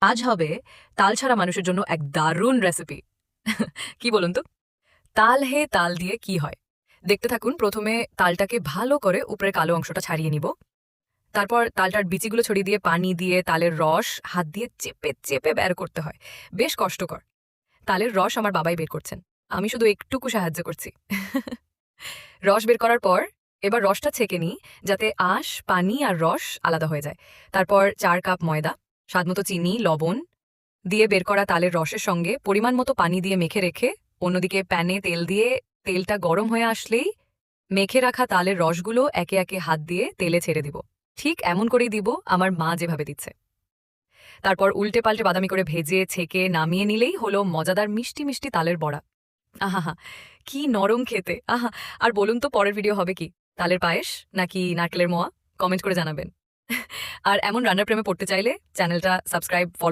আজ হবে তাল ছাড়া মানুষের জন্য এক দারুণ রেসিপি। কি বলুন তো? তাল দিয়ে কি হয়? দেখতে থাকুন। প্রথমে তালটাকে ভালো করে উপরের কালো অংশটা ছাড়িয়ে নিব। তারপর তালটার বিচিগুলো ছড়িয়ে দিয়ে পানি দিয়ে তালের রস হাত দিয়ে চেপে চেপে বের করতে হয়। বেশ কষ্টকর। তালের রস আমার বাবাই বের করছেন। আমি শুধু একটুকু সাহায্য করছি। রস বের করার পর এবার রসটা ছেঁকে নিই, যাতে আঁশ, পানি আর রস আলাদা হয়ে যায়। তারপর ৪ কাপ ময়দা, স্বাদমতো চিনি, লবণ দিয়ে বের করা তালের রসের সঙ্গে পরিমাণ মতো পানি দিয়ে মেখে রেখে অন্যদিকে প্যানে তেল দিয়ে তেলটা গরম হয়ে আসলেই মেখে রাখা তালের রসগুলো একে একে হাত দিয়ে তেলে ছেড়ে দিব। ঠিক এমন করেই দিব আমার মা যেভাবে দিচ্ছে। তারপর উল্টে পাল্টে বাদামি করে ভেজে ছেঁকে নামিয়ে নিলেই হলো মজাদার মিষ্টি মিষ্টি তালের বড়া। আহা, কি নরম খেতে! আহা! আর বলুন তো পরের ভিডিও হবে কি? তালের পায়েস নাকি নারকেলের মোয়া? কমেন্ট করে জানাবেন। আর এমন রান্নার প্রেমে পড়তে চাইলে চ্যানেলটা সাবস্ক্রাইব, ফলো